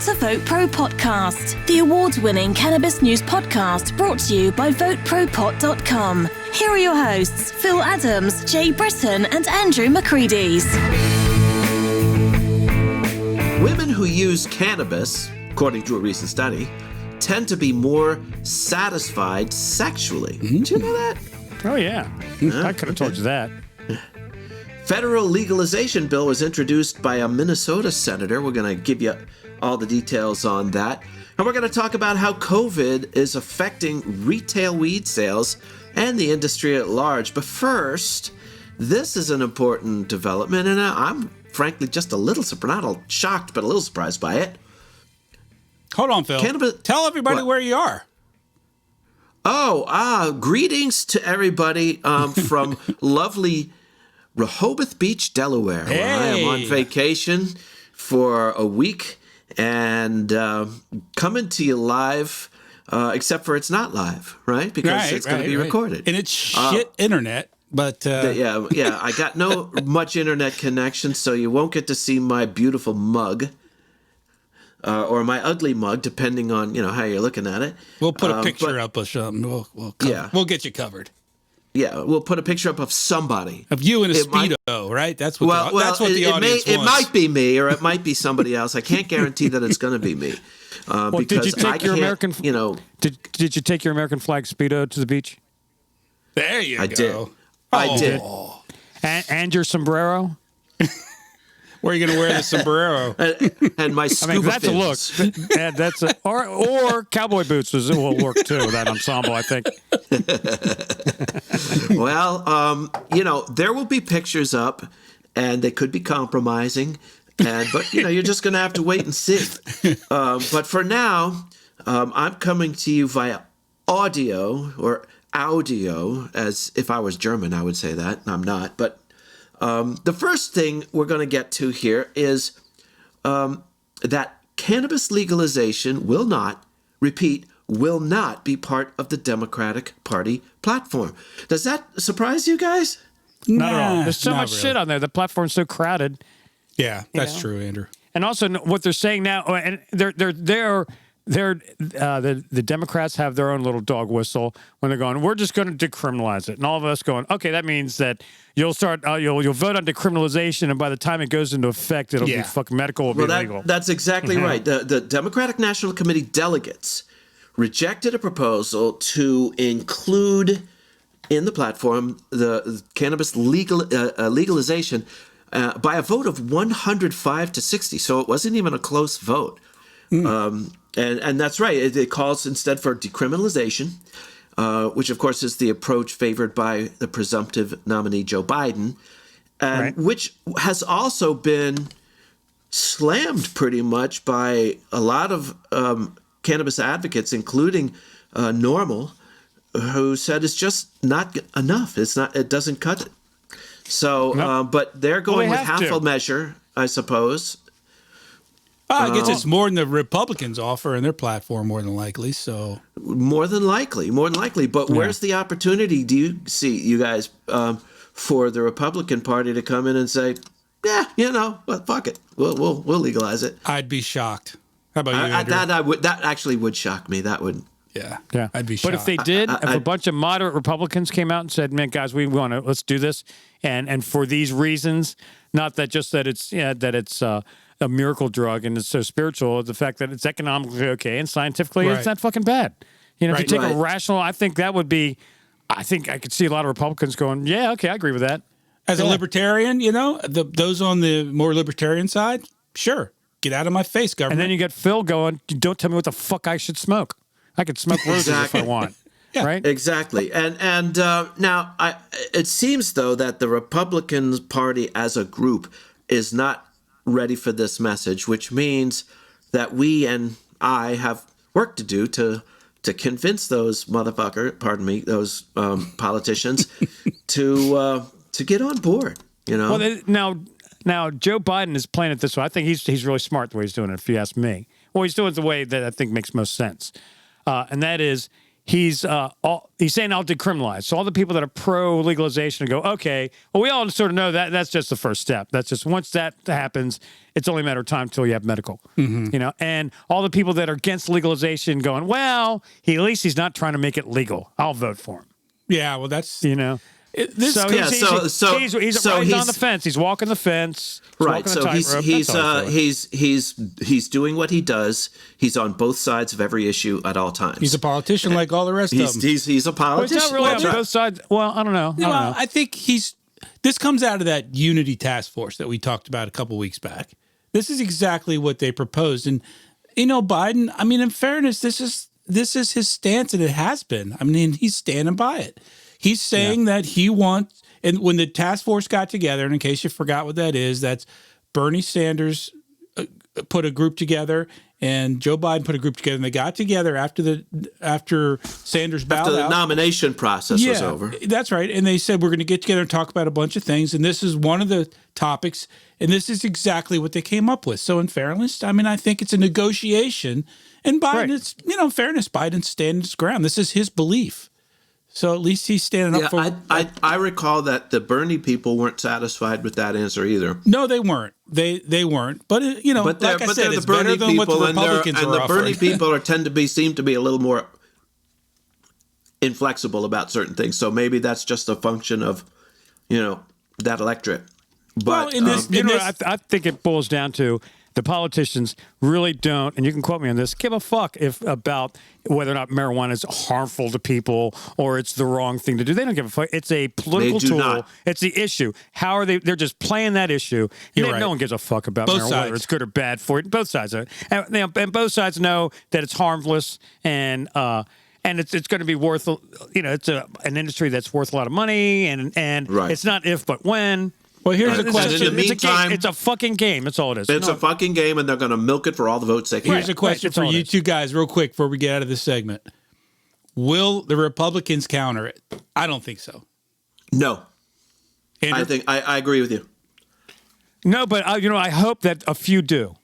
to VoteProPot-Cast, the award-winning cannabis news podcast brought to you by VoteProPot.com. Here are your hosts, Phil Adams, Jay Britton, and Andrew McCreadys. Women who use cannabis, according to a recent study, tend to be more satisfied sexually. Did you know that? Oh, yeah. I could have told you that. Federal legalization bill was introduced by a Minnesota senator. We're going to give you all the details on that. And we're going to talk about how COVID is affecting retail weed sales and the industry at large. But first, this is an important development, and I'm frankly just a little surprised, not shocked, but a little surprised by it. Hold on, Phil. Tell everybody where you are. Greetings to everybody from lovely Rehoboth Beach, Delaware. Hey. Where I am on vacation for a week and coming to you live, except for it's not live, right? Because it's going to be recorded. And it's shit internet, but... Yeah, I got no much internet connection, so you won't get to see my beautiful mug. Or my ugly mug, depending on how you're looking at it. We'll put a picture up of something. We'll get you covered. Yeah, we'll put a picture up of somebody. Of you in a Speedo, right? That's what the audience wants. It might be me, or it might be somebody else. I can't guarantee that it's going to be me. Because did you take your American? Did you take your American flag Speedo to the beach? There you go. I did. And your sombrero. Where are you going to wear the sombrero? And my scuba that's fins. A look. Or cowboy boots will work too. That ensemble, I think. Well, there will be pictures up, and they could be compromising, but you're just going to have to wait and see. But for now, I'm coming to you via audio or as if I was German, I would say that. I'm not, but. The first thing we're going to get to here is that cannabis legalization will not be part of the Democratic Party platform. Does that surprise you guys? Not at all. There's so much shit on there. The platform's so crowded. Yeah, that's true, Andrew. And also what they're saying now, and the Democrats have their own little dog whistle when they're going, we're just going to decriminalize it. And all of us going, okay, that means that you'll start, you'll vote on decriminalization, and by the time it goes into effect, it'll be fucking medical, it'll be legal. That's exactly right. The Democratic National Committee delegates rejected a proposal to include in the platform the cannabis legalization by a vote of 105 to 60. So it wasn't even a close vote. And that's right. It calls instead for decriminalization, which, of course, is the approach favored by the presumptive nominee, Joe Biden, which has also been slammed pretty much by a lot of cannabis advocates, including Normal, who said it's just not enough. It doesn't cut it. So, but they're going with half a measure, I suppose. I guess it's more than the Republicans offer in their platform, more than likely. So more than likely. But where's the opportunity? Do you see, you guys, for the Republican Party to come in and say, fuck it, we'll legalize it? I'd be shocked. How about you, Andrew? That actually would shock me. That would. Yeah. I'd be shocked. But if they did, if a bunch of moderate Republicans came out and said, "Man, guys, let's do this," and for these reasons, not that just that it's a miracle drug and it's so spiritual, the fact that it's economically okay and scientifically it's not fucking bad. If you take a rational, I think I could see a lot of Republicans going, yeah, okay, I agree with that. As a libertarian, those on the more libertarian side, sure, get out of my face, government. And then you get Phil going, don't tell me what the fuck I should smoke. I could smoke roses if I want. Yeah, right? Exactly. And now it seems, though, that the Republican Party as a group is not ready for this message, which means that we and I have work to do to convince those those politicians to get on board. Well, now Joe Biden is playing it this way. I think he's really smart the way he's doing it, if you ask me. Well, he's doing it the way that I think makes most sense, and that is he's saying I'll decriminalize. So all the people that are pro legalization go, okay, well, we all sort of know that that's just the first step. That's just once that happens, it's only a matter of time until you have medical, and all the people that are against legalization going, well, at least he's not trying to make it legal. I'll vote for him. Yeah, well, that's He's on the fence. He's walking the fence. Right. So he's doing what he does. He's on both sides of every issue at all times. He's a politician like all the rest of them. He's a politician. Well, he's not really on both sides. Well, I don't know. I think this comes out of that unity task force that we talked about a couple weeks back. This is exactly what they proposed. And, Biden, I mean, in fairness, this is his stance, and it has been. I mean, he's standing by it. He's saying that he wants, and when the task force got together, and in case you forgot what that is, that's Bernie Sanders put a group together, and Joe Biden put a group together, and they got together after Sanders bowed after the out. nomination process was over. That's right. And they said, we're going to get together and talk about a bunch of things, and this is one of the topics, and this is exactly what they came up with. So in fairness, I mean, I think it's a negotiation, and Biden, it's, in fairness, Biden's standing his ground. This is his belief. So at least he's standing up for. I recall that the Bernie people weren't satisfied with that answer either. No, they weren't. They weren't. But like I said, it's better than what the Republicans are offering. And the Bernie people seem to be a little more inflexible about certain things. So maybe that's just a function of, that electorate. But I think it boils down to the politicians really don't, and you can quote me on this, give a fuck about whether or not marijuana is harmful to people or it's the wrong thing to do. They don't give a fuck. It's a political tool. Not. It's the issue. How are they? They're just playing that issue. No one gives a fuck about both marijuana, sides. whether it's good or bad for it. Both sides are, and both sides know that it's harmless and it's going to be worth. It's an industry that's worth a lot of money, and it's not if but when. Well, here's a question. In the meantime, it's a fucking game. That's all it is. It's a fucking game, and they're going to milk it for all the votes they can. Here's a question for you two guys, real quick, before we get out of this segment. Will the Republicans counter it? I don't think so. No. Andrew? I think I agree with you. No, but I hope that a few do.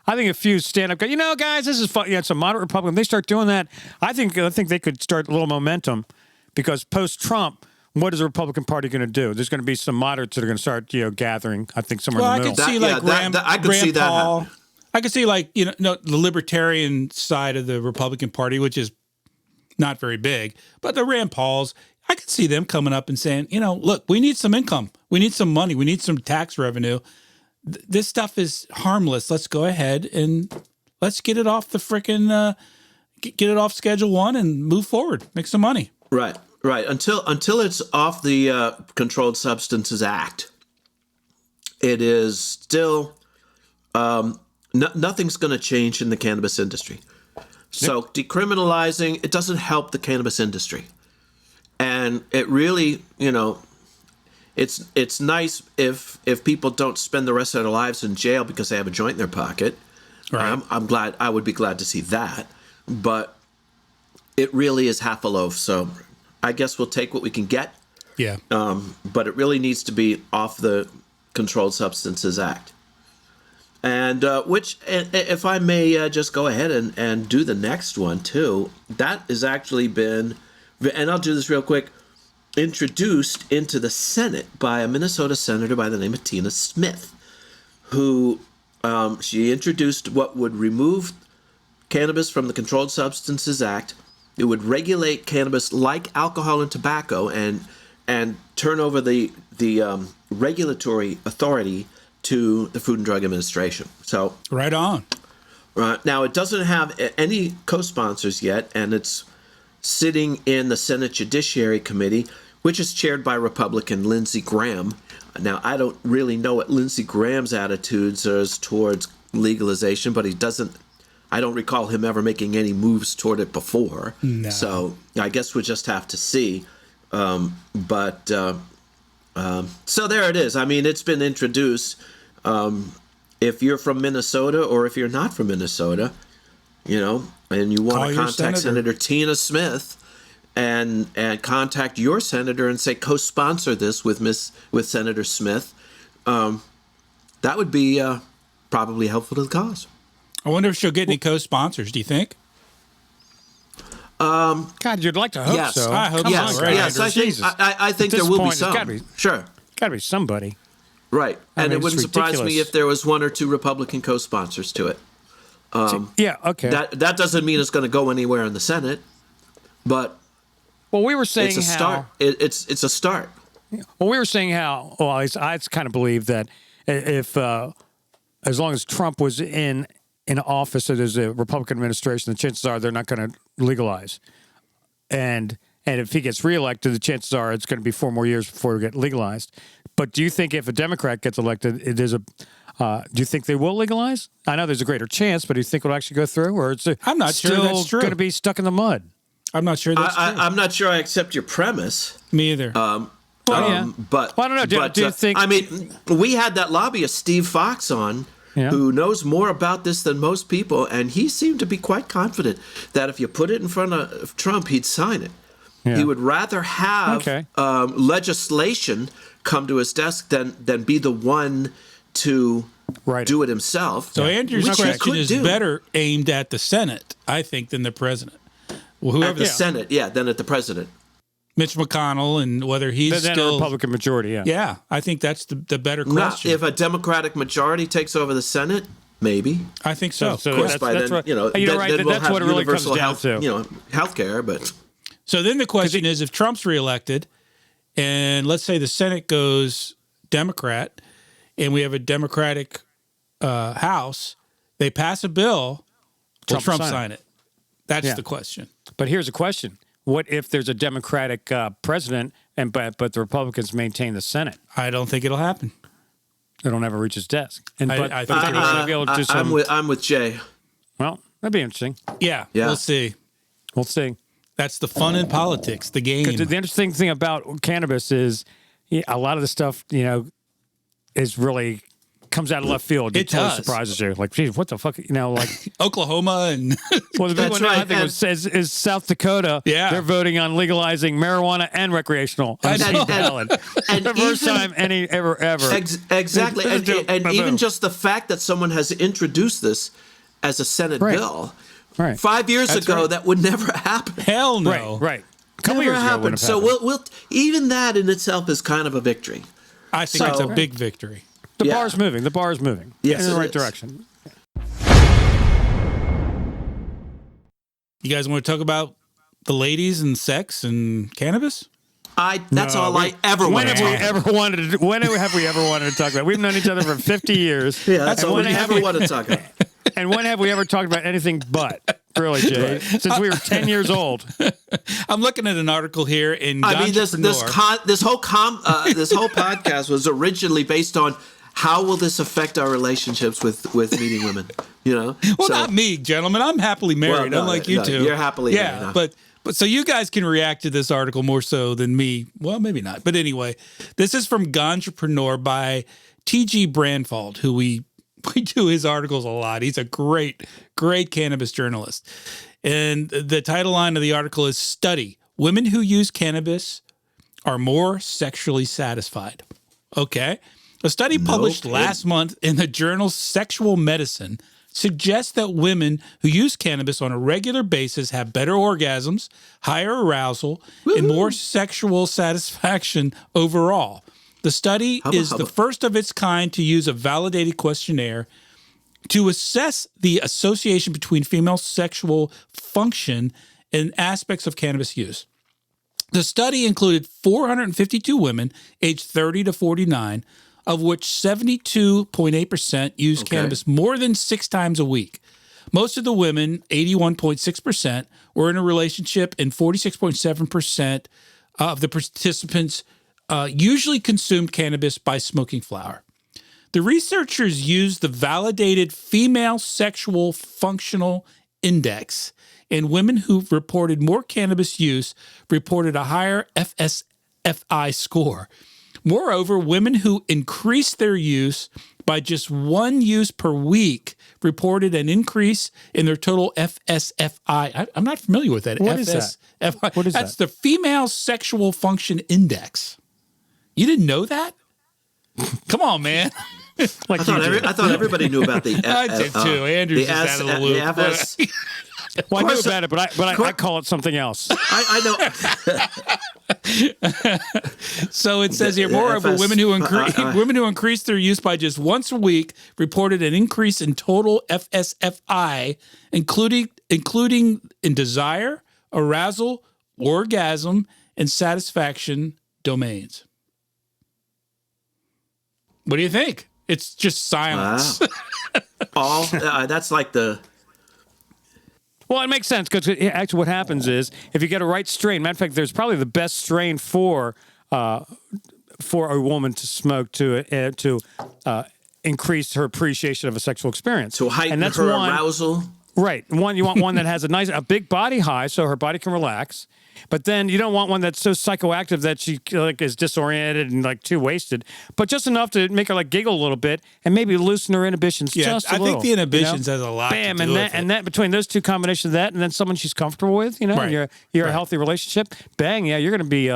I think a few stand up, go, guys, this is fun. It's a moderate Republican. If they start doing that, I think they could start a little momentum, because post-Trump, what is the Republican Party going to do? There's going to be some moderates that are going to start, gathering. I think somewhere in the middle. I could see Rand Paul. I could see the libertarian side of the Republican Party, which is not very big, but the Rand Pauls. I could see them coming up and saying, look, we need some income, we need some money, we need some tax revenue. This stuff is harmless. Let's go ahead and let's get it off the frickin' get it off Schedule 1 and move forward, make some money. Right. Right. Until it's off the Controlled Substances Act, it is still nothing's going to change in the cannabis industry. So decriminalizing, it doesn't help the cannabis industry. And it really, it's nice if people don't spend the rest of their lives in jail because they have a joint in their pocket. Right. I would be glad to see that. But it really is half a loaf. So I guess we'll take what we can get. Yeah. But it really needs to be off the Controlled Substances Act. And which, if I may just go ahead and do the next one too, that has actually been, and I'll do this real quick, introduced into the Senate by a Minnesota senator by the name of Tina Smith, who she introduced what would remove cannabis from the Controlled Substances Act. It would regulate cannabis like alcohol and tobacco, and turn over the regulatory authority to the Food and Drug Administration. So right on. Now, it doesn't have any co-sponsors yet, and it's sitting in the Senate Judiciary Committee, which is chaired by Republican Lindsey Graham. Now, I don't really know what Lindsey Graham's attitudes are towards legalization, but I don't recall him ever making any moves toward it before. No. So I guess we'll just have to see. So there it is. I mean, it's been introduced. If you're from Minnesota or if you're not from Minnesota, and you want to contact Senator Tina Smith and contact your senator and say, co-sponsor this with Senator Smith, that would be probably helpful to the cause. I wonder if she'll get any co-sponsors, do you think? God, you'd like to hope Yes. so. I hope Come yes, on, Greg yes. Andrews. Jesus. I think At there this will be point, some. Got to be somebody. Right. And mean, it wouldn't it's surprise me ridiculous. if there was one or two Republican co-sponsors to it. Yeah, okay. That doesn't mean it's going to go anywhere in the Senate, but well, we were saying it's a how. start. It's a start. Well, we were saying how. Well, I kind of believe that if as long as Trump was in office, so there's a Republican administration, the chances are they're not going to legalize. And if he gets reelected, the chances are it's going to be 4 more years before it get legalized. But do you think if a Democrat gets elected, do you think they will legalize? I know there's a greater chance, but do you think it'll actually go through, or it's I'm not sure still that's true. going to be stuck in the mud? I'm not sure that's true. I'm not sure I accept your premise. Me either. But Well, I don't know. Do you think? I mean, we had that lobbyist Steve Fox on, Yeah. who knows more about this than most people, and he seemed to be quite confident that if you put it in front of Trump, he'd sign it. Yeah. He would rather have Okay. legislation come to his desk than be the one to Right. do it himself. so Andrew's which he question could is do. better aimed at the Senate, I think, than the president. Well, At whoever the Senate, than at the president. Mitch McConnell and whether he's then a still Republican majority, yeah. Yeah, I think that's the better Now, question. if a Democratic majority takes over the Senate, maybe. I think so. So Of course, that's- by that's then, what- then, you're right, then we'll that's have what it really comes universal down health, to. Health care, but So then the question is, if Trump's reelected, and let's say the Senate goes Democrat, and we have a Democratic House, they pass a bill, will Trump sign it? That's Yeah. the question. But here's a question: what if there's a Democratic president, but the Republicans maintain the Senate? I don't think it'll happen. It'll never reach his desk. And I but think they're going to be able to do some. I'm with Jay. Well, that'd be interesting. Yeah, Yeah. we'll see. We'll see. That's the fun in politics, the game. The interesting thing about cannabis is a lot of the stuff, is really comes out of left field. It totally does. surprises you. Like, geez, what the fuck? Like, Oklahoma and well, the big That's one now, I right. think is South Dakota. Yeah. They're voting on legalizing marijuana and recreational. I know. And The first even- time ever. Exactly. This is dope. And Boom. even just the fact that someone has introduced this as a Senate Right. bill, Right. 5 years That's ago, right. that would never happen. hell no. Right. A couple Never years ago, it happened. wouldn't have So happened. we'll even that in itself is kind of a victory. I think it's a So- big victory. The Yeah. bar's moving. The bar's moving. Yes, in the it right is. direction. You guys want to talk about the ladies and sex and cannabis? That's all I ever When want have to we talk about. ever wanted? When have we ever wanted to talk about? We've known each other for 50 years. Yeah, that's and all when we have ever want to talk about. And when have we ever talked about anything but? Really, Jay? Since we were 10 years old. I'm looking at an article here in I mean, this whole podcast was originally based on how will this affect our relationships with meeting women? Well, not me, gentlemen. I'm happily married, no, unlike you no, two. you're happily married, no. but so you guys can react to this article more so than me. Well, maybe not. But anyway, this is from Ganjapreneur by T.G. Branfald, who we do his articles a lot. He's a great cannabis journalist. And the title line of the article is Study: Women Who Use Cannabis Are More Sexually Satisfied. Okay. A study published last month in the journal Sexual Medicine suggests that women who use cannabis on a regular basis have better orgasms, higher arousal, and more sexual satisfaction overall. The study is the first of its kind to use a validated questionnaire to assess the association between female sexual function and aspects of cannabis use. The study included 452 women aged 30 to 49, of which 72.8% used cannabis more than 6 times a week. Most of the women, 81.6%, were in a relationship, and 46.7% of the participants usually consumed cannabis by smoking flower. The researchers used the validated Female Sexual Functional Index, and women who reported more cannabis use reported a higher FSFI score. Moreover, women who increased their use by just 1 use per week reported an increase in their total FSFI. I'm not familiar with that. What is that? FSFI. What is That's that? the Female Sexual Function Index. You didn't know that? Come on, man. Like I thought everybody knew about the. I did too. Andrew's just out of the loop. Well, I knew about it, but I call it something else. I know. So it says here, moreover, women who increased their use by just once a week reported an increase in total FSFI, including in desire, arousal, orgasm, and satisfaction domains. What do you think? It's just silence. Wow. That's like the... Well, it makes sense because actually what happens is if you get a right strain, matter of fact, there's probably the best strain for a woman to smoke to increase her appreciation of a sexual experience. To heighten her arousal. Right. You want one that has a big body high so her body can relax. But then you don't want one that's so psychoactive that she is disoriented and too wasted, but just enough to make her giggle a little bit and maybe loosen her inhibitions just a little. I think the inhibitions has a lot to do with it. And that between those two combinations of that and then someone she's comfortable with, right. and you're a healthy relationship, bang, yeah, you're going to be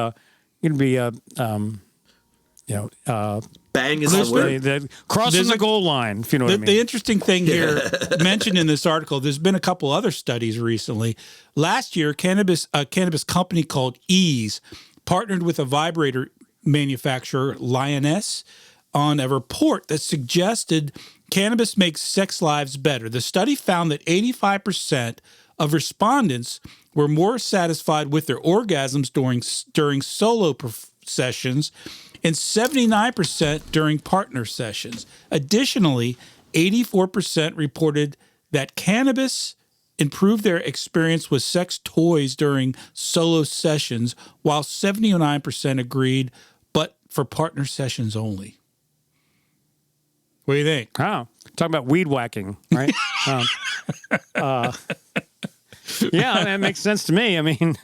bang is the word. Crossing the goal line, if you know what I mean. The interesting thing here mentioned in this article, there's been a couple other studies recently. Last year, a cannabis company called Ease partnered with a vibrator manufacturer, Lioness, on a report that suggested cannabis makes sex lives better. The study found that 85% of respondents were more satisfied with their orgasms during solo sessions and 79% during partner sessions. Additionally, 84% reported that cannabis improved their experience with sex toys during solo sessions, while 79% agreed, but for partner sessions only. What do you think? Oh, talking about weed whacking, right? Yeah, that makes sense to me. I mean,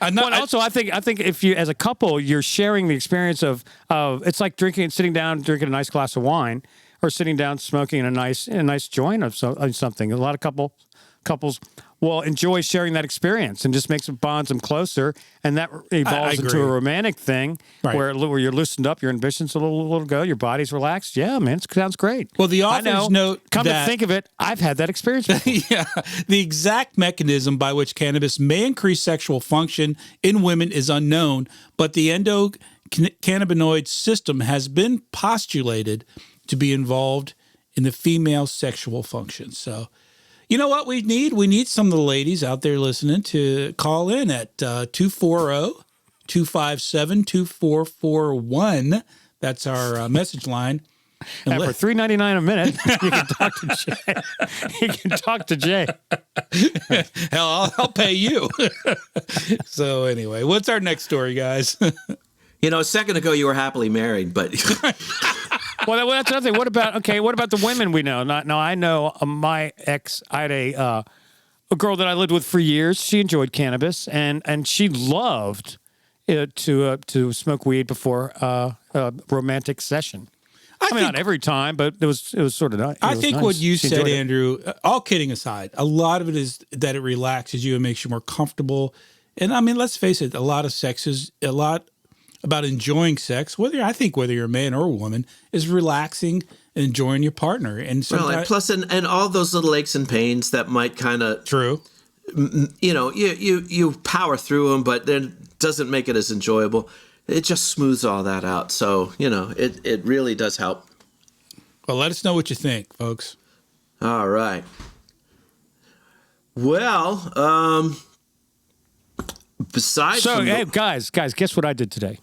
also I think if you, as a couple, you're sharing the experience of it's like sitting down, drinking a nice glass of wine, or sitting down smoking a nice joint of something. A lot of couples will enjoy sharing that experience and just bonds them closer, and that evolves into a romantic thing where you're loosened up, your ambitions a little go, your body's relaxed. Yeah, man, it sounds great. Well, the authors note Come to think of it, I've had that experience before. Yeah, the exact mechanism by which cannabis may increase sexual function in women is unknown, but the endocannabinoid system has been postulated to be involved in the female sexual function. So, you know what we need? We need some of the ladies out there listening to call in at 240-257-2441. That's our message line. And for $3.99 a minute, you can talk to Jay. You can talk to Jay. Hell, I'll pay you. So anyway, what's our next story, guys? A second ago you were happily married, but... Well, that's another thing. What about the women we know? Now I know my ex. I had a girl that I lived with for years. She enjoyed cannabis, and she loved to smoke weed before a romantic session. I mean, not every time, but it was sort of nice. I think what you said, Andrew, all kidding aside, a lot of it is that it relaxes you and makes you more comfortable. And I mean, let's face it, a lot of sex is a lot about enjoying sex, whether you're a man or a woman, is relaxing and enjoying your partner. And plus, and all those little aches and pains that might kind of... True. You power through them, but then it doesn't make it as enjoyable. It just smooths all that out. So, it really does help. Well, let us know what you think, folks. All right. Well, besides... So, hey, guys, guess what I did today?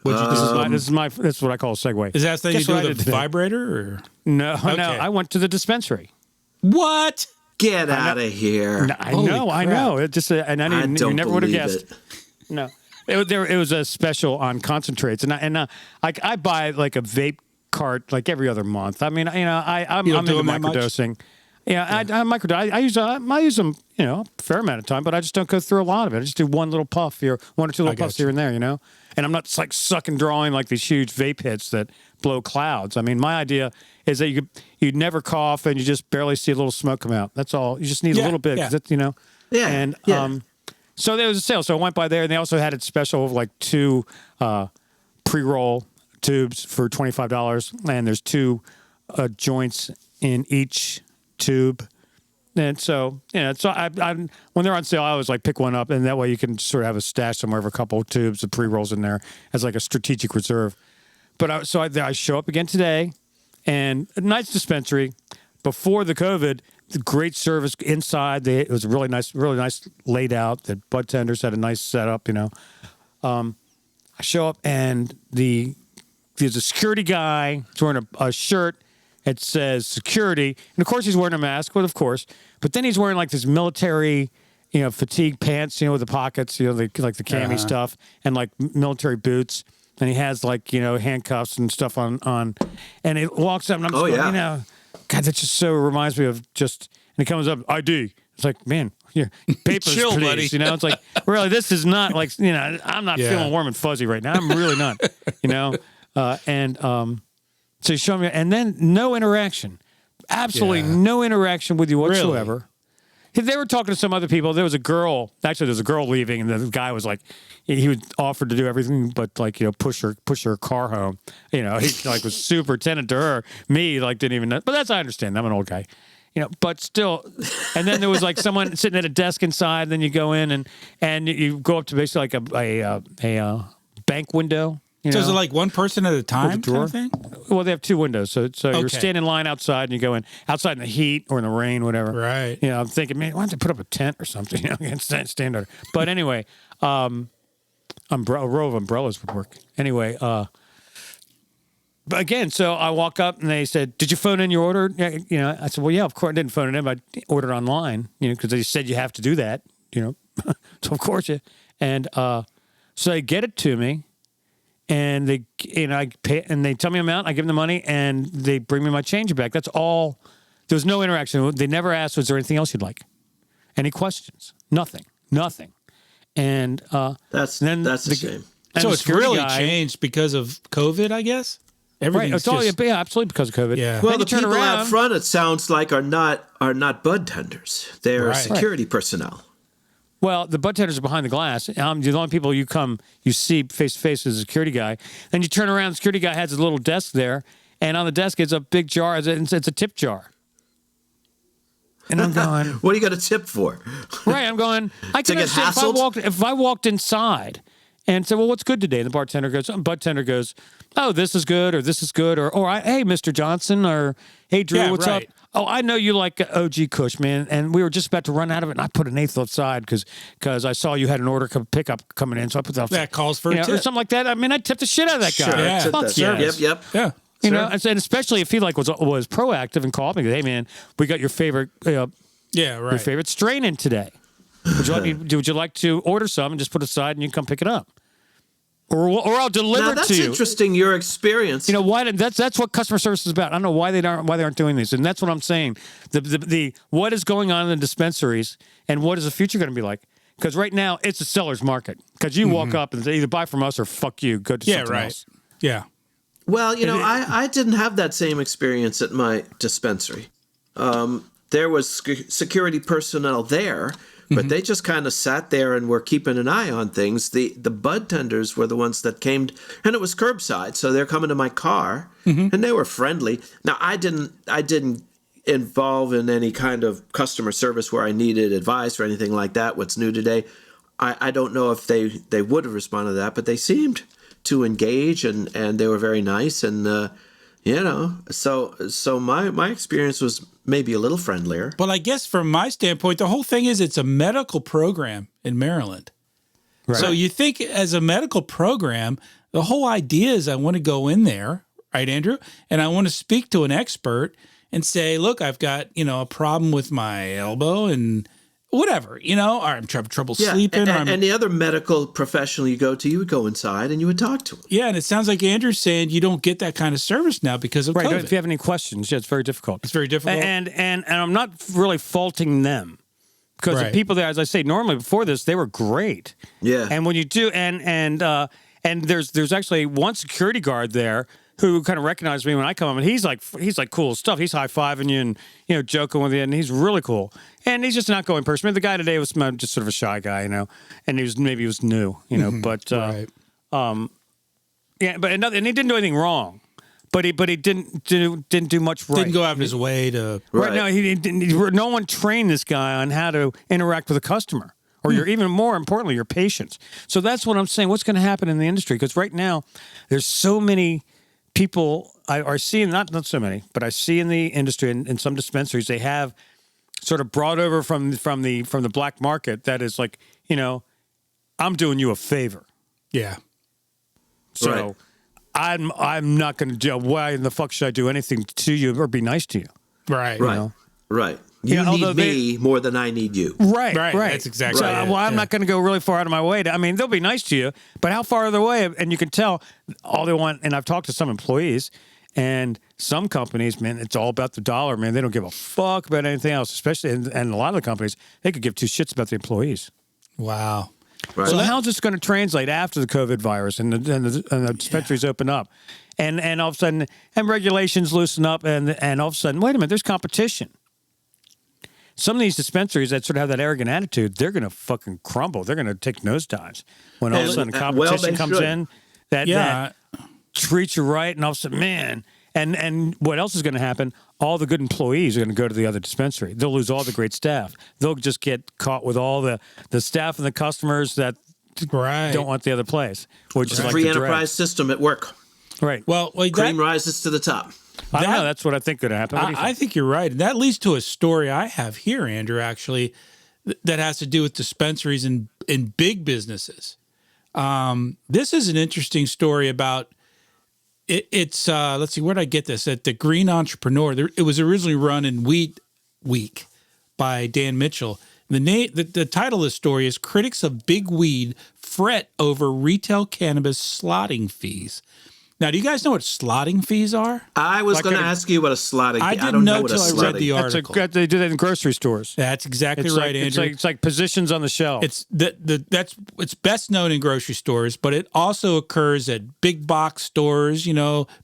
This is what I call a segue. Is that something you do with a vibrator? Or? No, I went to the dispensary. What? Get out of here! No, I know. It just and you never would have guessed. No, it was a special on concentrates, and I buy a vape cart every other month. I mean, I'm into microdosing. Yeah, I microdose. I use them, a fair amount of time, but I just don't go through a lot of it. I just do one little puff here, one or two little puffs here and there, And I'm not sucking, drawing these huge vape hits that blow clouds. I mean, my idea is that you'd never cough and you just barely see a little smoke come out. That's all. You just need a little bit, Yeah. And so there was a sale. So I went by there, and they also had it special of 2 pre-roll tubes for $25, and there's 2 joints in each tube, And so, I when they're on sale, I always like pick one up, and that way you can sort of have a stash somewhere of a couple of tubes of pre-rolls in there as like a strategic reserve. But I show up again today, and a nice dispensary. Before the COVID, the great service inside. It was really nice laid out. The bud tenders had a nice setup, I show up, and there's a security guy. He's wearing a shirt. It says security. And, of course, he's wearing a mask, of course. But then he's wearing, like, this military, fatigue pants, with the pockets, like the cami stuff, and, like, military boots. And he has, like, handcuffs and stuff on. And he walks up, and I'm just going, God, that just so reminds me of just, and he comes up, ID. It's like, man, here, papers, chill, please. buddy. It's like, really, this is not, like, I'm not feeling warm and fuzzy right now. I'm really not, So you show me, and then no interaction, absolutely no interaction with you whatsoever. Really? They were talking to some other people. There was a girl leaving, and the guy was like, he was offered to do everything but push her car home. He like was super attentive to her. Me didn't even know. But I understand. I'm an old guy. But still. And then there was like someone sitting at a desk inside. And then you go in and you go up to basically like a bank window. So is it like one person at a time kind of thing? Well, they have two windows. So you're standing in line outside, and you go in outside in the heat or in the rain, whatever. Right. I'm thinking, man, why don't they put up a tent or something? Stand under. But anyway, a row of umbrellas would work. Anyway, but again, so I walk up, and they said, "Did you phone in your order?" I said, "Well, yeah, of course I didn't phone it in. But I ordered online, because they said you have to do that, So of course you." And so they get it to me. And they, I pay, and they tell me amount. I give them the money, and they bring me my change back. That's all. There was no interaction. They never asked, "Was there anything else you'd like?" Any questions? Nothing. And that's a shame. So it's really changed because of COVID, I guess. Right. It's all absolutely because of COVID. Yeah. Well, the people out front, it sounds like, are not bud tenders. They're security personnel. Well, the bud tenders are behind the glass. The only people you see face to face is a security guy. Then you turn around, the security guy has a little desk there, and on the desk is a big jar. It's a tip jar. And I'm going, what do you got a tip for? Right, I'm going, I can understand if I walked inside and said, "Well, what's good today?" And the bud tender goes, "Oh, this is good," or "This is good," or "Hey, Mr. Johnson," or "Hey, Drew, what's up?" "Oh, I know you like OG Kush, man, and we were just about to run out of it, and I put an eighth aside because I saw you had an order pickup coming in, so I put that calls for a tip or something like that. I mean, I tipped the shit out of that guy. Sure, Yeah. Yep. Yeah. And especially if he was proactive and called me, "Hey, man, we got your favorite your favorite strain in today. Would you like to order some and just put it aside and you can come pick it up?" Or I'll deliver it to you. That's interesting. Your experience. Why? That's what customer service is about. I don't know why they aren't doing these, and that's what I'm saying. The what is going on in the dispensaries, and what is the future going to be like? Because right now it's a seller's market. Because you walk up and say either buy from us or fuck you, go to something else. Yeah. Well, I didn't have that same experience at my dispensary. There was security personnel there. But they just kind of sat there and were keeping an eye on things. The bud tenders were the ones that came, and it was curbside, so they're coming to my car, and they were friendly. Now, I didn't involve in any kind of customer service where I needed advice or anything like that. What's new today? I don't know if they would have responded to that, but they seemed to engage, and they were very nice, and so my experience was maybe a little friendlier. Well, I guess from my standpoint, the whole thing is it's a medical program in Maryland. Right. So you think as a medical program, the whole idea is I want to go in there, right, Andrew? And I want to speak to an expert and say, "Look, I've got, a problem with my elbow and whatever, or I'm having trouble sleeping." And the other medical professional you go to, you would go inside and you would talk to him. Yeah, and it sounds like Andrew's saying you don't get that kind of service now because of COVID. If you have any questions, it's very difficult. It's very difficult. And I'm not really faulting them because the people there, as I say, normally before this, they were great. Yeah. And when you do, and there's actually one security guard there who kind of recognized me when I come up, and he's like cool stuff. He's high-fiving you and joking with you, and he's really cool. And he's just an outgoing person. I mean, the guy today was just sort of a shy guy, and he was new, but and he didn't do anything wrong. but he didn't do much right. Didn't go out of his way to. Right. No, he didn't. No one trained this guy on how to interact with a customer, or even more importantly, your patients. So that's what I'm saying. What's going to happen in the industry? Because right now, there's so many people I are seeing. Not so many, but I see in the industry in some dispensaries they have sort of brought over from the black market. That is like, I'm doing you a favor. Yeah. So. Right. I'm not going to do. Why in the fuck should I do anything to you or be nice to you? Right. Right. You need me more than I need you. Right. That's exactly right. So, I'm not going to go really far out of my way. They'll be nice to you, but how far are they away? And you can tell all they want. And I've talked to some employees and some companies, man, it's all about the dollar, man. They don't give a fuck about anything else, especially, and a lot of the companies, they could give two shits about the employees. Wow. Right. So how's this going to translate after the COVID virus and the dispensaries open up, and all of a sudden and regulations loosen up and all of a sudden, wait a minute, there's competition. Some of these dispensaries that sort of have that arrogant attitude, they're going to fucking crumble. They're going to take nosedives when all of a sudden competition comes in that treats you right, and all of a sudden, man. And what else is going to happen? All the good employees are going to go to the other dispensary. They'll lose all the great staff. They'll just get caught with all the staff and the customers that don't want the other place. Which is like free the enterprise system at work. Right. Well, cream rises to the top. I don't know. That's what I think could happen. I think you're right. That leads to a story I have here, Andrew, actually, that has to do with dispensaries in big businesses. This is an interesting story about. It's let's see, where did I get this? At the Green Entrepreneur. It was originally run in Wheat Week by Dan Mitchell. The title of the story is "Critics of Big Weed Fret Over Retail Cannabis Slotting Fees." Now, do you guys know what slotting fees are? I was going to ask you what a slotting fee. I didn't know until I read the article. They do that in grocery stores. That's exactly right, Andrew. It's like positions on the shelf. It's it's best known in grocery stores, but it also occurs at big box stores,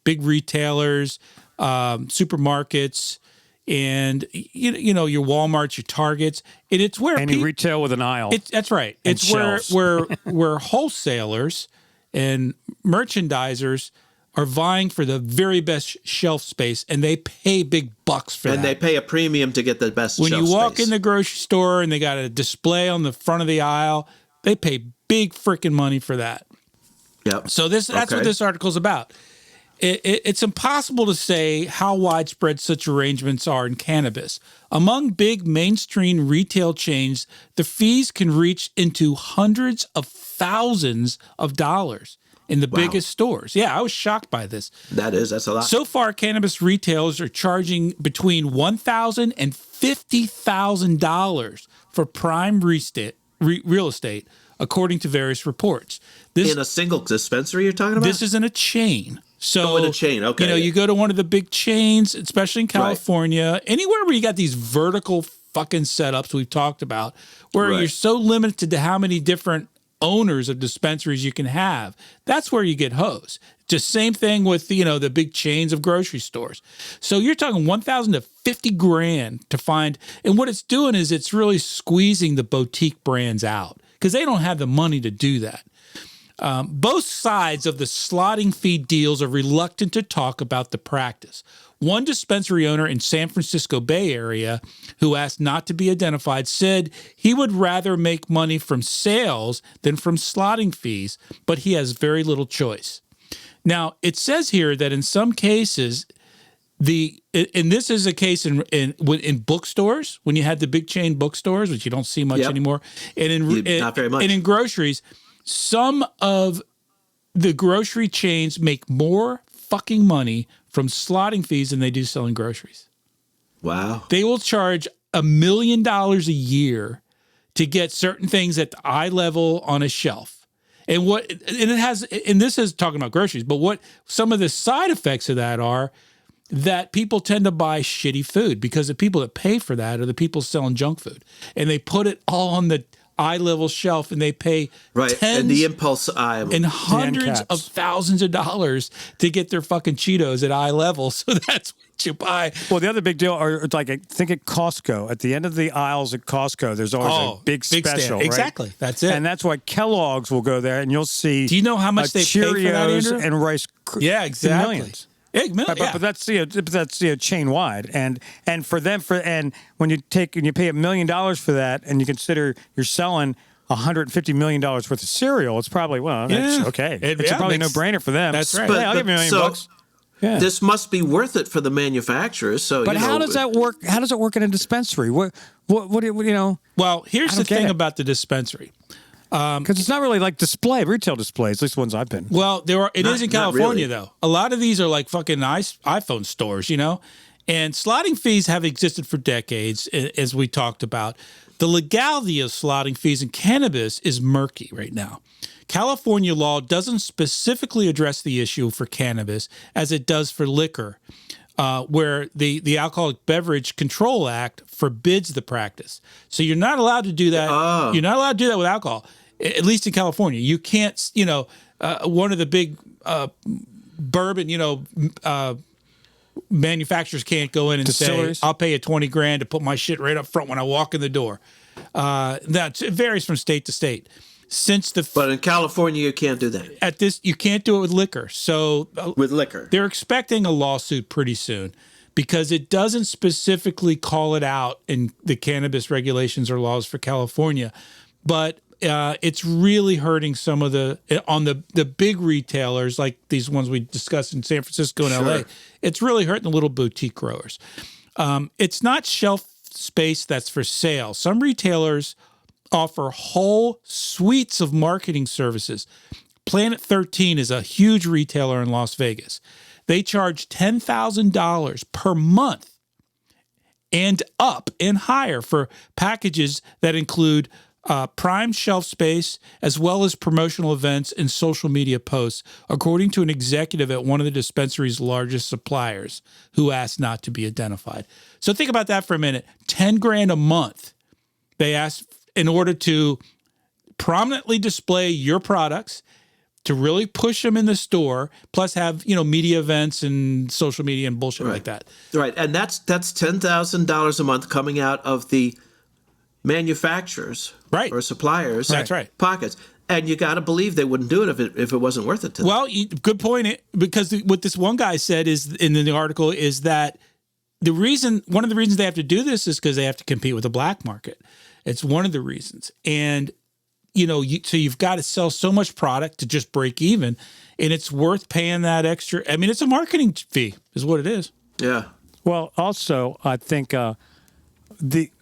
big retailers, supermarkets, and your Walmarts, your Targets, and it's where any retail with an aisle. That's right. It's where wholesalers and merchandisers are vying for the very best shelf space, and they pay big bucks for that. And they pay a premium to get the best shelf space. When you walk in the grocery store and they got a display on the front of the aisle, they pay big freaking money for that. Yep. So that's what this article is about. It's impossible to say how widespread such arrangements are in cannabis. Among big mainstream retail chains, the fees can reach into hundreds of thousands of dollars in the biggest stores. Yeah, I was shocked by this. That's a lot. So far, cannabis retailers are charging between $1,000 and $50,000 for prime real estate, according to various reports. In a single dispensary you're talking about? This is in a chain. So, in a chain, okay. You go to one of the big chains, especially in California, anywhere where you got these vertical fucking setups we've talked about, where you're so limited to how many different owners of dispensaries you can have. That's where you get hosed. Just same thing with the big chains of grocery stores. So you're talking $1,000 to $50,000 to find, and what it's doing is it's really squeezing the boutique brands out because they don't have the money to do that. Both sides of the slotting fee deals are reluctant to talk about the practice. One dispensary owner in San Francisco Bay Area, who asked not to be identified, said he would rather make money from sales than from slotting fees, but he has very little choice. Now, it says here that in some cases, and this is a case in bookstores, when you had the big chain bookstores, which you don't see much anymore, and not very much. And in groceries, some of the grocery chains make more fucking money from slotting fees than they do selling groceries. Wow. They will charge $1 million a year to get certain things at the eye level on a shelf. And this is talking about groceries, but what some of the side effects of that are that people tend to buy shitty food because the people that pay for that are the people selling junk food. And they put it all on the eye level shelf and they pay tens and the impulse eye and hundreds of thousands of dollars to get their fucking Cheetos at eye level. So that's what you buy. Well, the other big deal are like, I think at Costco, at the end of the aisles at Costco, there's always a big special. Stand. Right? Exactly. That's it. And that's why Kellogg's will go there and you'll see. Do you know how much they pay for that, Cheerios Andrew? and Rice. Yeah, exactly. Millions. But that's chain wide, and for them and when you pay $1 million for that, and you consider you're selling $150 million worth of cereal, it's probably that's okay. It's probably no brainer for them. That's right. I'll give you $1 million. Yeah. This must be worth it for the manufacturers. So, but how does that work? How does it work in a dispensary? What Well, here's the thing about the dispensary. Because it's not really like retail displays, at least the ones I've been. Well, it is in California, really. though. A lot of these are like fucking iPhone stores, and slotting fees have existed for decades, as we talked about. The legality of slotting fees in cannabis is murky right now. California law doesn't specifically address the issue for cannabis as it does for liquor, where the Alcoholic Beverage Control Act forbids the practice. So you're not allowed to do that. You're not allowed to do that with alcohol, at least in California. You can't, one of the big bourbon, manufacturers can't go in and say, I'll pay you $20,000 to put my shit right up front when I walk in the door. It varies from state to state. But in California, you can't do that. You can't do it with liquor. So with liquor, they're expecting a lawsuit pretty soon because it doesn't specifically call it out in the cannabis regulations or laws for California, but it's really hurting some of the big retailers like these ones we discussed in San Francisco and LA. It's really hurting the little boutique growers. It's not shelf space that's for sale. Some retailers offer whole suites of marketing services. Planet 13 is a huge retailer in Las Vegas. They charge $10,000 per month and up and higher for packages that include prime shelf space as well as promotional events and social media posts, according to an executive at one of the dispensary's largest suppliers who asked not to be identified. So think about that for a minute. $10,000 a month. They asked in order to prominently display your products, to really push them in the store, plus have, media events and social media and bullshit like that. Right. And that's $10,000 a month coming out of the manufacturers or suppliers' pockets. And you got to believe they wouldn't do it if it wasn't worth it to them. Well, good point. Because what this one guy said is in the article is that one of the reasons they have to do this is because they have to compete with the black market. It's one of the reasons. And, so you've got to sell so much product to just break even, and it's worth paying that extra. I mean, it's a marketing fee is what it is. Yeah. Well, also, I think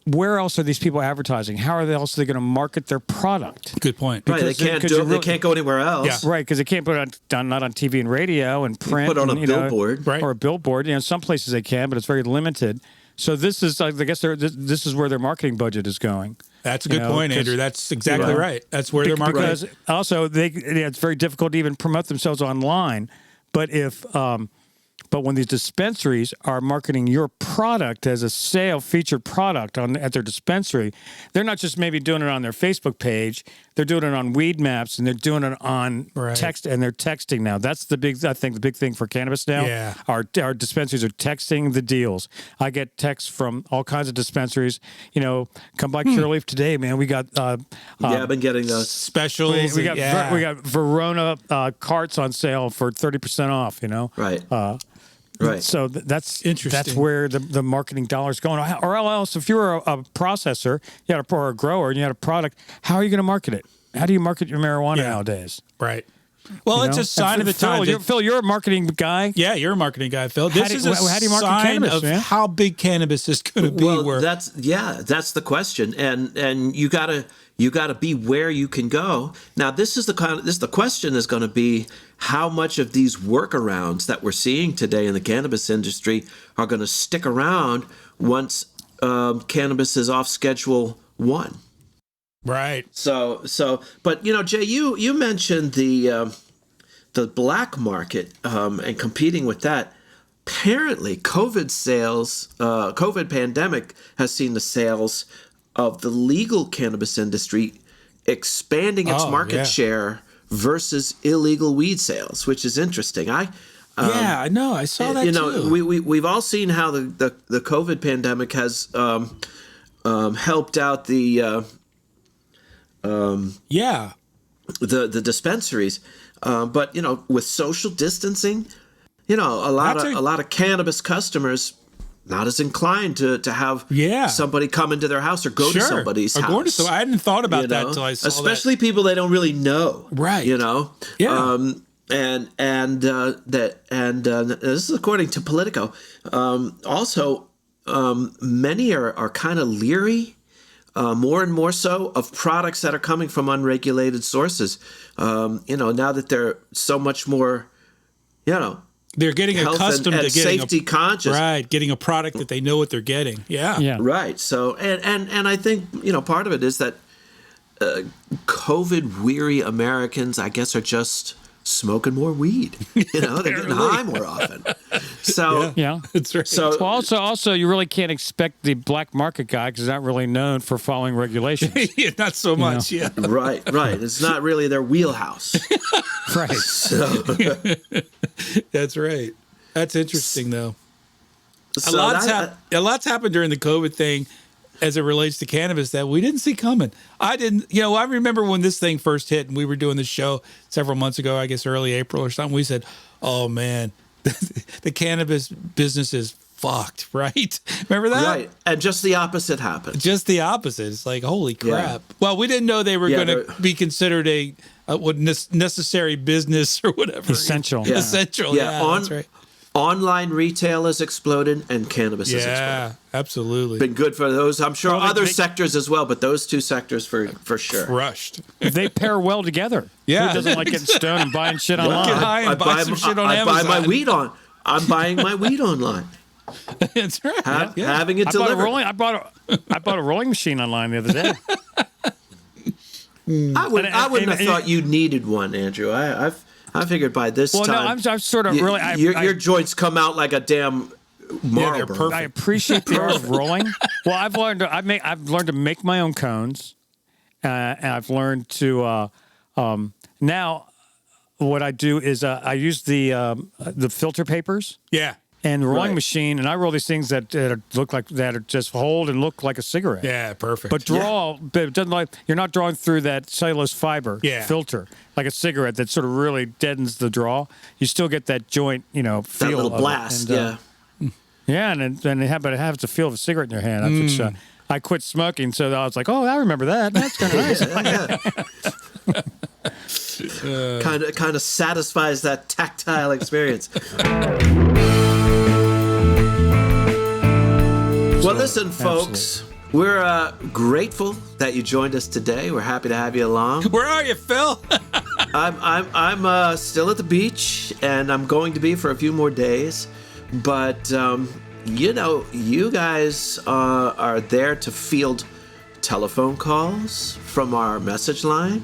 where else are these people advertising? How are they also going to market their product? Good point. Right, they can't go anywhere else. Yeah. Right, because they can't put it not on TV and radio and print. Put on a billboard. Or a billboard. Some places they can, but it's very limited. So this is, I guess, this is where their marketing budget is going. That's a good point, Andrew. That's exactly right. That's where their marketing. Because also, it's very difficult to even promote themselves online. But but when these dispensaries are marketing your product as a featured product at their dispensary, they're not just maybe doing it on their Facebook page. They're doing it on Weed Maps, and they're doing it on text, and they're texting now. That's the big thing for cannabis now. Yeah. Our dispensaries are texting the deals. I get texts from all kinds of dispensaries. Come by Curaleaf today, man. We got I've been getting those specials. We got Verona carts on sale for 30% off. Right. Right. So that's interesting. That's where the marketing dollar's going. Or else, if you're a processor, or a grower, and you had a product, how are you going to market it? How do you market your marijuana nowadays? Right. Well, it's a sign of the time. Phil, you're a marketing guy. Yeah, you're a marketing guy, Phil. This is a how do you market sign cannabis, of man? how big cannabis is going to be. Well, that's the question, and you gotta be where you can go. Now, the question is going to be how much of these workarounds that we're seeing today in the cannabis industry are going to stick around once cannabis is off Schedule 1. Right. But Jay, you mentioned the black market and competing with that. Apparently, COVID pandemic has seen the sales of the legal cannabis industry expanding its market share versus illegal weed sales, which is interesting. I know. I saw that too. We've all seen how the COVID pandemic has helped out the dispensaries, but with social distancing, a lot of cannabis customers not as inclined to have somebody come into their house or go to somebody's house. I hadn't thought about that until I saw especially people they don't really know. Right. Yeah. This is according to Politico. Also, many are kind of leery, more and more so, of products that are coming from unregulated sources. Now that they're so much more, they're getting accustomed to getting safety conscious, right? Getting a product that they know what they're getting. Yeah. Right. So, and I think part of it is that COVID weary Americans, I guess, are just smoking more weed. They're getting high more often. So that's right. So also, you really can't expect the black market guy because he's not really known for following regulations. Not so much. Yeah. Right. It's not really their wheelhouse. Right. So that's right. That's interesting, though. So a lot's happened during the COVID thing as it relates to cannabis that we didn't see coming. I remember when this thing first hit and we were doing this show several months ago, I guess early April or something. We said, oh, man, the cannabis business is fucked, right? Remember that? Right. And just the opposite happened. Just the opposite. It's like, holy crap. Yeah. Well, we didn't know they were going to be considered a necessary business or whatever. Essential. Yeah. Essential. Yeah, that's right. Online retail has exploded and cannabis has exploded. Yeah, absolutely. Been good for those. I'm sure other sectors as well, but those two sectors for sure. Crushed. They pair well together. Yeah. Who doesn't like getting stoned and buying shit online? Get high and buy some shit on Amazon. I'm buying my weed online. That's right. Having it delivered. I bought a rolling machine online the other day. I wouldn't have thought you needed one, Andrew. I figured by this time. Well, no, I'm sort of really. Your joints come out like a damn marble. They're perfect. I appreciate the art of rolling. Well, I've learned to make my own cones, and I've learned to now. What I do is I use the filter papers. Yeah. And the rolling machine, and I roll these things that look like that are just hold and look like a cigarette. Yeah, perfect. But but it doesn't you're not drawing through that cellulose fiber filter like a cigarette that sort of really deadens the draw. You still get that joint, feel. That little blast, and, but it has the feel of a cigarette in your hand. Which, I quit smoking, so I was like, oh, I remember that. That's kind of nice. Kind of satisfies that tactile experience. Well, listen, folks, we're grateful that you joined us today. We're happy to have you along. Where are you, Phil? I'm still at the beach, and I'm going to be for a few more days. But you guys are there to field telephone calls from our message line,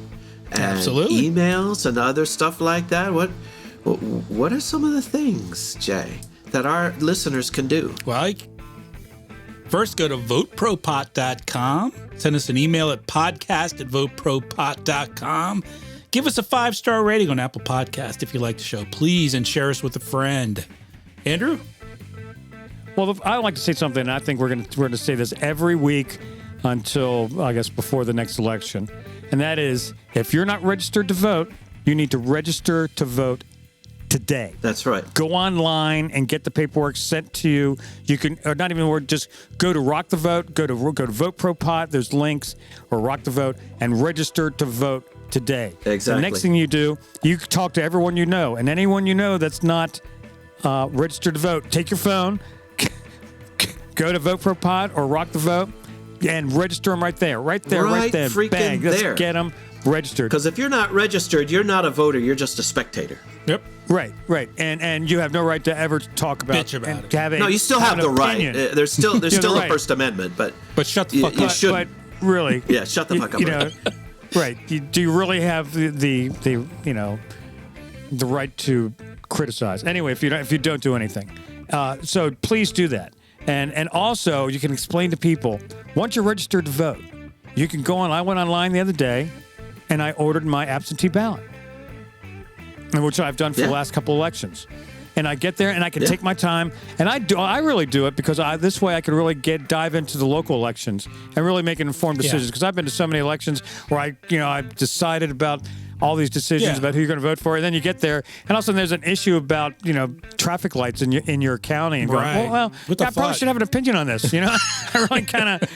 and emails and other stuff like that. What are some of the things, Jay, that our listeners can do? Well, first, go to VoteProPot.com. Send us an email at podcast@VoteProPot.com. Give us a 5-star rating on Apple Podcast if you like the show, please, and share us with a friend. Andrew? Well, I like to say something, and I think we're going to say this every week until, I guess, before the next election. And that is, if you're not registered to vote, you need to register to vote today. That's right. Go online and get the paperwork sent to you. You can, or not even, just go to Rock the Vote, go to VoteProPot, there's links, or Rock the Vote, and register to vote today. Exactly. The next thing you do, you talk to everyone you know, and anyone you know that's not registered to vote, take your phone, go to VoteProPot or Rock the Vote, and register them right there. Right there. Bang. Let's get them registered. Because if you're not registered, you're not a voter, you're just a spectator. Yep. Right. And you have no right to ever talk about bitch about it. No, you still have the right. There's still a First Amendment, but shut the fuck up. You should. But really, yeah, shut the fuck up. Right. Do you really have the right to criticize? Anyway, if you don't do anything, so please do that. And also, you can explain to people, once you're registered to vote, you can go on. I went online the other day, and I ordered my absentee ballot, which I've done for the last couple elections. And I get there, and I can take my time, and I really do it because this way I can really dive into the local elections and really make an informed decision. Because I've been to so many elections where I decided about all these decisions Yeah. about who you're going to vote for, and then you get there, and all of a sudden there's an issue about traffic lights in your county, and Right. going, well, What the I probably fuck? should have an opinion on this. I really kind of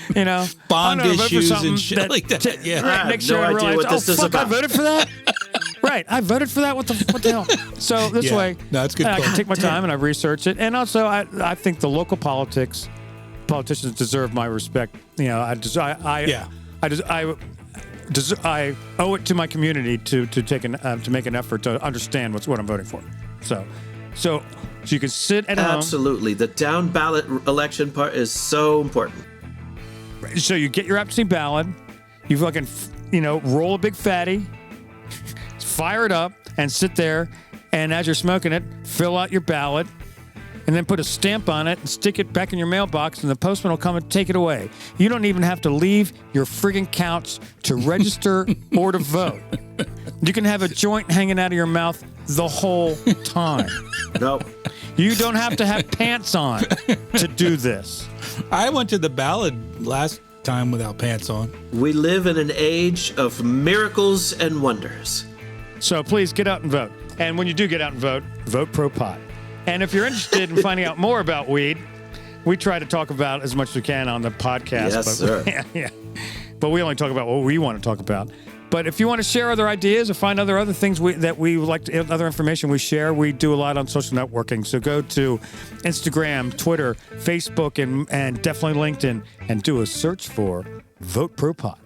Bond I'm gonna vote for issues something and shit like that. Yeah. I Right, have next year no I idea realize, what this is fuck, I about. voted for that. Right, I voted for that. What the hell? So this Yeah. way, No, it's good I can call. take my time and I research it, and also I think the local politicians deserve my respect. I owe it to my community to make an effort to understand what I'm voting for. So you can sit at home. Absolutely. The down ballot election part is so important. So you get your absentee ballot, you fucking roll a big fatty, fire it up, and sit there, and as you're smoking it, fill out your ballot, and then put a stamp on it and stick it back in your mailbox, and the postman will come and take it away. You don't even have to leave your friggin' couch to register or to vote. You can have a joint hanging out of your mouth the whole time. Nope. You don't have to have pants on to do this. I went to the ballot last time without pants on. We live in an age of miracles and wonders. So please get out and vote. And when you do get out and vote, vote pro pot. And if you're interested in finding out more about weed, we try to talk about as much as we can on the podcast. Yes, sir. Yeah. But we only talk about what we want to talk about. But if you want to share other ideas or find other things that we like, other information we share, we do a lot on social networking. So go to Instagram, Twitter, Facebook, and definitely LinkedIn, and do a search for Vote Pro Pot.